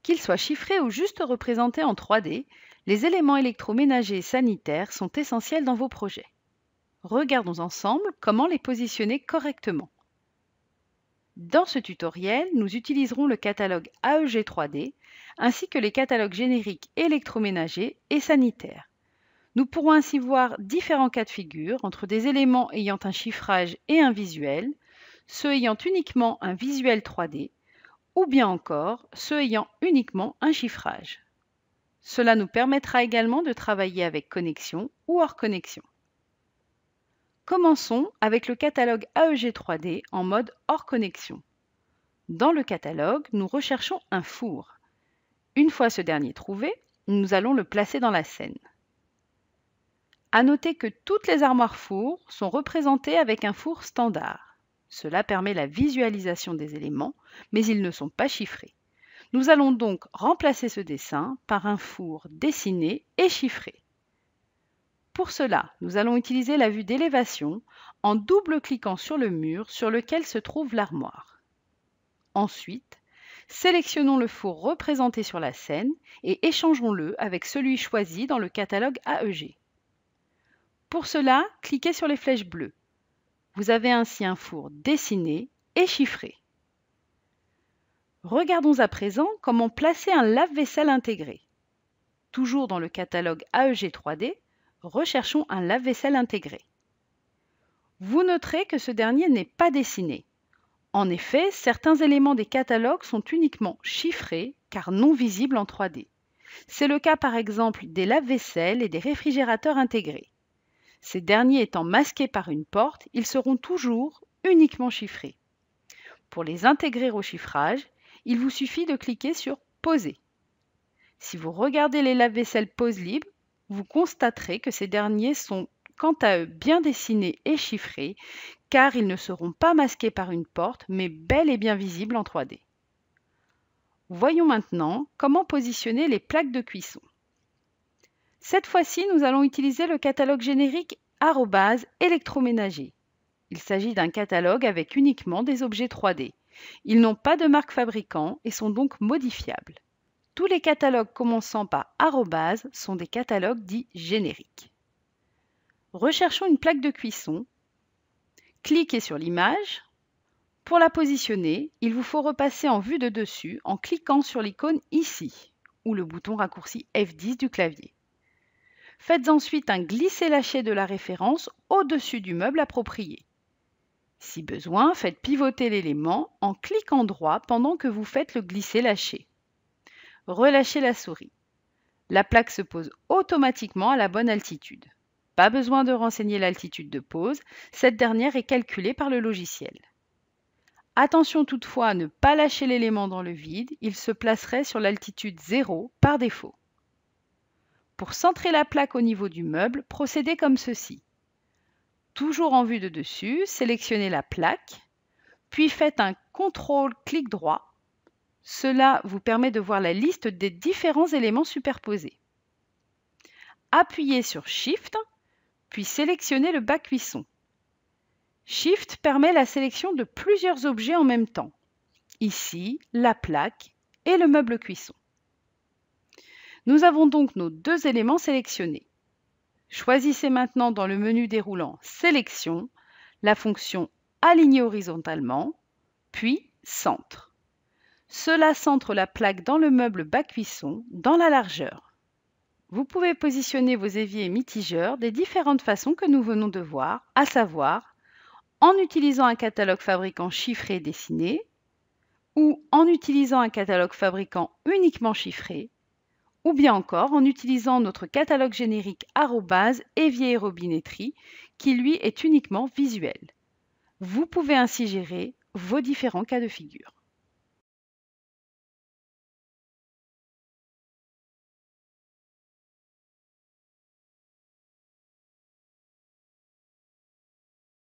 Qu'ils soient chiffrés ou juste représentés en 3D, les éléments électroménagers et sanitaires sont essentiels dans vos projets. Regardons ensemble comment les positionner correctement. Dans ce tutoriel, nous utiliserons le catalogue AEG 3D ainsi que les catalogues génériques électroménagers et sanitaires. Nous pourrons ainsi voir différents cas de figure entre des éléments ayant un chiffrage et un visuel, ceux ayant uniquement un visuel 3D, ou bien encore ceux ayant uniquement un chiffrage. Cela nous permettra également de travailler avec connexion ou hors connexion. Commençons avec le catalogue AEG 3D en mode hors connexion. Dans le catalogue, nous recherchons un four. Une fois ce dernier trouvé, nous allons le placer dans la scène. À noter que toutes les armoires fours sont représentées avec un four standard. Cela permet la visualisation des éléments, mais ils ne sont pas chiffrés. Nous allons donc remplacer ce dessin par un four dessiné et chiffré. Pour cela, nous allons utiliser la vue d'élévation en double-cliquant sur le mur sur lequel se trouve l'armoire. Ensuite, sélectionnons le four représenté sur la scène et échangeons-le avec celui choisi dans le catalogue AEG. Pour cela, cliquez sur les flèches bleues. Vous avez ainsi un four dessiné et chiffré. Regardons à présent comment placer un lave-vaisselle intégré. Toujours dans le catalogue AEG 3D, recherchons un lave-vaisselle intégré. Vous noterez que ce dernier n'est pas dessiné. En effet, certains éléments des catalogues sont uniquement chiffrés car non visibles en 3D. C'est le cas par exemple des lave-vaisselle et des réfrigérateurs intégrés. Ces derniers étant masqués par une porte, ils seront toujours uniquement chiffrés. Pour les intégrer au chiffrage, il vous suffit de cliquer sur « Poser ». Si vous regardez les lave-vaisselle pose libre, vous constaterez que ces derniers sont quant à eux bien dessinés et chiffrés, car ils ne seront pas masqués par une porte, mais bel et bien visibles en 3D. Voyons maintenant comment positionner les plaques de cuisson. Cette fois-ci, nous allons utiliser le catalogue générique électroménager. Il s'agit d'un catalogue avec uniquement des objets 3D. Ils n'ont pas de marque fabricant et sont donc modifiables. Tous les catalogues commençant par arrobase sont des catalogues dits génériques. Recherchons une plaque de cuisson. Cliquez sur l'image. Pour la positionner, il vous faut repasser en vue de dessus en cliquant sur l'icône ici, ou le bouton raccourci F10 du clavier. Faites ensuite un glisser-lâcher de la référence au-dessus du meuble approprié. Si besoin, faites pivoter l'élément en cliquant droit pendant que vous faites le glisser-lâcher. Relâchez la souris. La plaque se pose automatiquement à la bonne altitude. Pas besoin de renseigner l'altitude de pose, cette dernière est calculée par le logiciel. Attention toutefois à ne pas lâcher l'élément dans le vide, il se placerait sur l'altitude 0 par défaut. Pour centrer la plaque au niveau du meuble, procédez comme ceci. Toujours en vue de dessus, sélectionnez la plaque, puis faites un CTRL-clic droit. Cela vous permet de voir la liste des différents éléments superposés. Appuyez sur Shift, puis sélectionnez le bas cuisson. Shift permet la sélection de plusieurs objets en même temps. Ici, la plaque et le meuble cuisson. Nous avons donc nos deux éléments sélectionnés. Choisissez maintenant dans le menu déroulant Sélection la fonction Aligner horizontalement, puis Centre. Cela centre la plaque dans le meuble bas cuisson dans la largeur. Vous pouvez positionner vos éviers et mitigeurs des différentes façons que nous venons de voir, à savoir en utilisant un catalogue fabricant chiffré dessiné ou en utilisant un catalogue fabricant uniquement chiffré ou bien encore en utilisant notre catalogue générique évier et robinetterie qui lui est uniquement visuel. Vous pouvez ainsi gérer vos différents cas de figure.